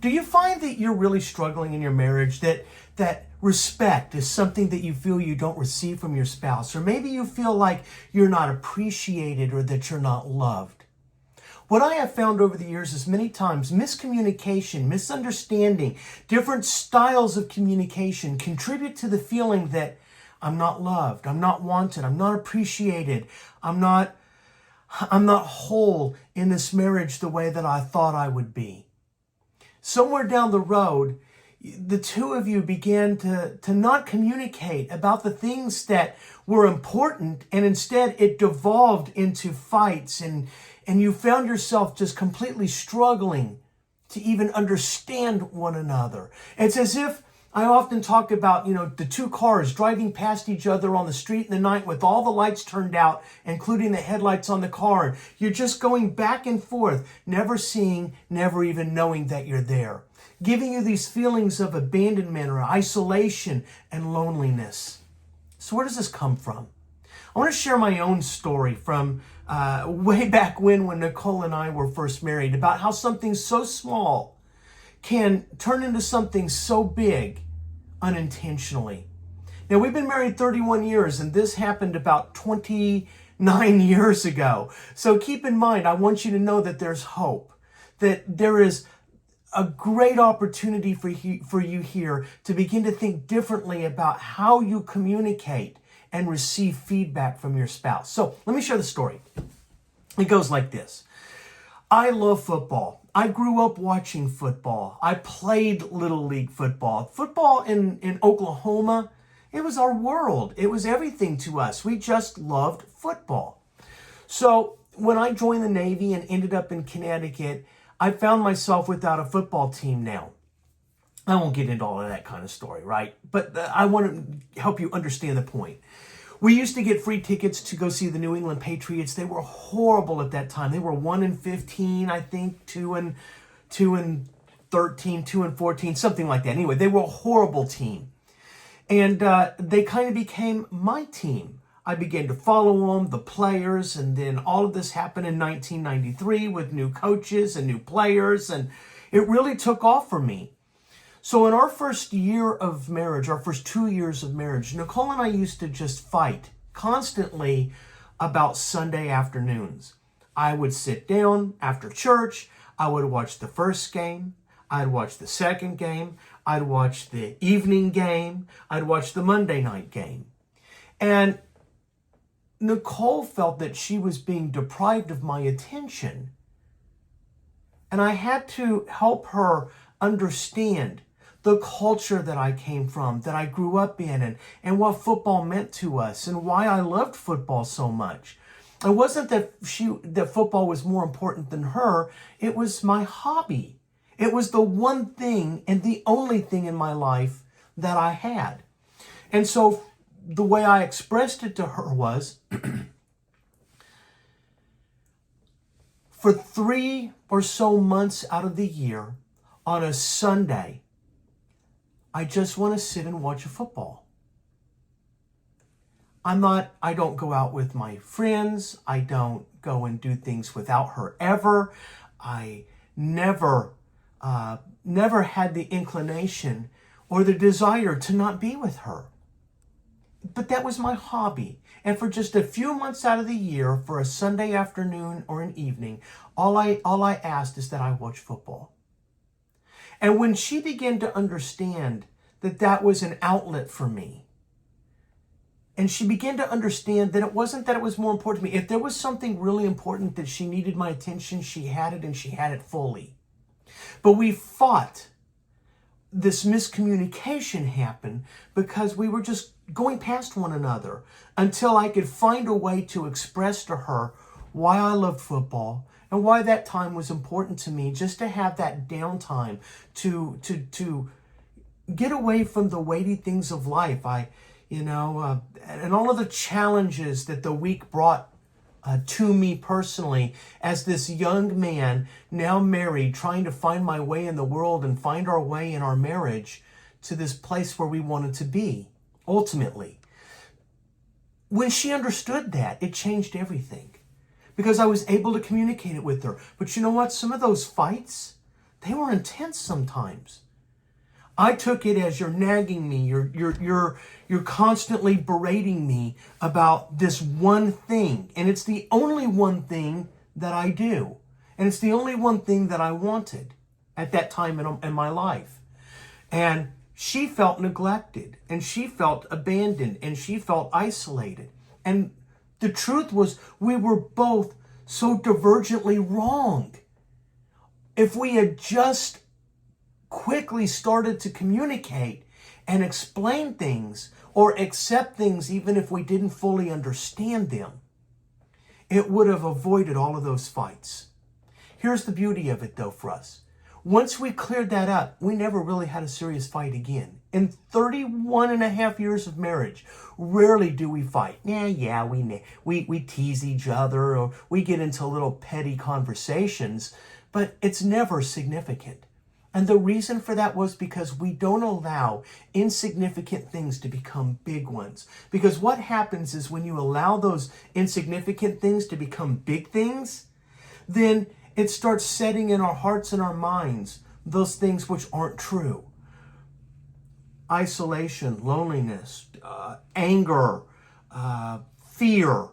Do you find that you're really struggling in your marriage, that respect is something that you feel you don't receive from your spouse? Or maybe you feel like you're not appreciated or that you're not loved. What I have found over the years is many times miscommunication, misunderstanding, different styles of communication contribute to the feeling that I'm not loved, I'm not wanted, I'm not appreciated, I'm not whole in this marriage the way that I thought I would be. Somewhere down the road, the two of you began to not communicate about the things that were important, and instead it devolved into fights, and you found yourself just completely struggling to even understand one another. It's as if I often talk about, the two cars driving past each other on the street in the night with all the lights turned out, including the headlights on the car. You're just going back and forth, never seeing, never even knowing that you're there, giving you these feelings of abandonment or isolation and loneliness. So where does this come from? I want to share my own story from way back when Nicole and I were first married, about how something so small can turn into something so big unintentionally. Now, we've been married 31 years, and this happened about 29 years ago. So keep in mind, I want you to know that there's hope, that there is a great opportunity for you here to begin to think differently about how you communicate and receive feedback from your spouse. So let me share the story. It goes like this. I love football. I grew up watching football. I played Little League football. Football in Oklahoma, it was our world. It was everything to us. We just loved football. So when I joined the Navy and ended up in Connecticut, I found myself without a football team now. I won't get into all of that kind of story, right? But I want to help you understand the point. We used to get free tickets to go see the New England Patriots. They were horrible at that time. They were 1-15, I think, 2-13, 2-14, something like that. Anyway, they were a horrible team. And they kind of became my team. I began to follow them, the players, and then all of this happened in 1993 with new coaches and new players, and it really took off for me. So in our first year of marriage, our first 2 years of marriage, Nicole and I used to just fight constantly about Sunday afternoons. I would sit down after church. I would watch the first game. I'd watch the second game. I'd watch the evening game. I'd watch the Monday night game. And Nicole felt that she was being deprived of my attention. And I had to help her understand the culture that I came from, that I grew up in, and what football meant to us, and why I loved football so much. It wasn't that football was more important than her. It was my hobby. It was the one thing and the only thing in my life that I had. And so the way I expressed it to her was, for 3 or so months out of the year, on a Sunday, I just want to sit and watch a football. I don't go out with my friends. I don't go and do things without her ever. I never had the inclination or the desire to not be with her. But that was my hobby. And for just a few months out of the year, for a Sunday afternoon or an evening, all I asked is that I watch football. And when she began to understand that that was an outlet for me, and she began to understand that it wasn't that it was more important to me. If there was something really important that she needed my attention, she had it, and she had it fully. But we fought. This miscommunication happened because we were just going past one another until I could find a way to express to her why I loved football and why that time was important to me, just to have that downtime to get away from the weighty things of life. And all of the challenges that the week brought to me personally as this young man, now married, trying to find my way in the world and find our way in our marriage to this place where we wanted to be, ultimately. When she understood that, it changed everything because I was able to communicate it with her. But you know what? Some of those fights, they were intense sometimes. I took it as you're nagging me, you're constantly berating me about this one thing. And it's the only one thing that I do. And it's the only one thing that I wanted at that time in my life. And she felt neglected, and she felt abandoned, and she felt isolated. And the truth was, we were both so divergently wrong. If we had just quickly started to communicate and explain things or accept things even if we didn't fully understand them, it would have avoided all of those fights. Here's the beauty of it though for us. Once we cleared that up, we never really had a serious fight again. In 31 and a half years of marriage, rarely do we fight. We tease each other, or we get into little petty conversations, but it's never significant. And the reason for that was because we don't allow insignificant things to become big ones. Because what happens is when you allow those insignificant things to become big things, then it starts setting in our hearts and our minds those things which aren't true. Isolation, loneliness, anger, fear.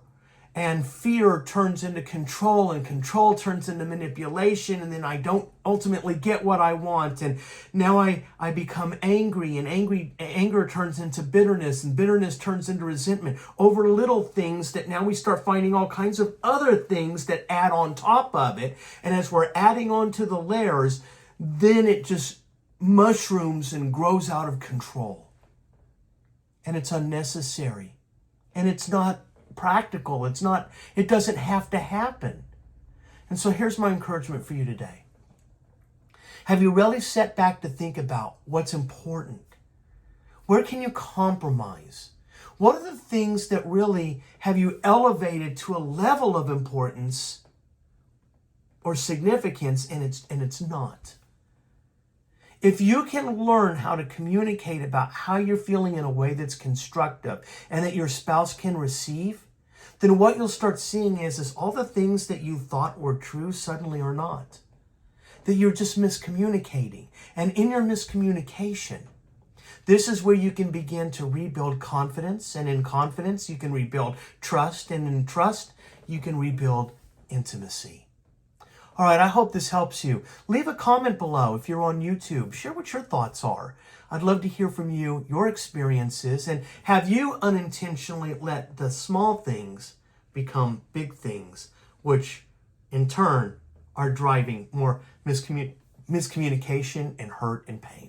And fear turns into control, and control turns into manipulation, and then I don't ultimately get what I want. And now I become angry, and anger turns into bitterness, and bitterness turns into resentment over little things that now we start finding all kinds of other things that add on top of it. And as we're adding on to the layers, then it just mushrooms and grows out of control. And it's unnecessary. And it's not practical. It doesn't have to happen. And so here's my encouragement for you today. Have you really sat back to think about what's important? Where can you compromise? What are the things that really have you elevated to a level of importance or significance and it's not? If you can learn how to communicate about how you're feeling in a way that's constructive and that your spouse can receive, then what you'll start seeing is all the things that you thought were true suddenly are not. That you're just miscommunicating. And in your miscommunication, this is where you can begin to rebuild confidence. And in confidence, you can rebuild trust. And in trust, you can rebuild intimacy. All right, I hope this helps you. Leave a comment below if you're on YouTube. Share what your thoughts are. I'd love to hear from you, your experiences, and have you unintentionally let the small things become big things, which in turn are driving more miscommunication and hurt and pain.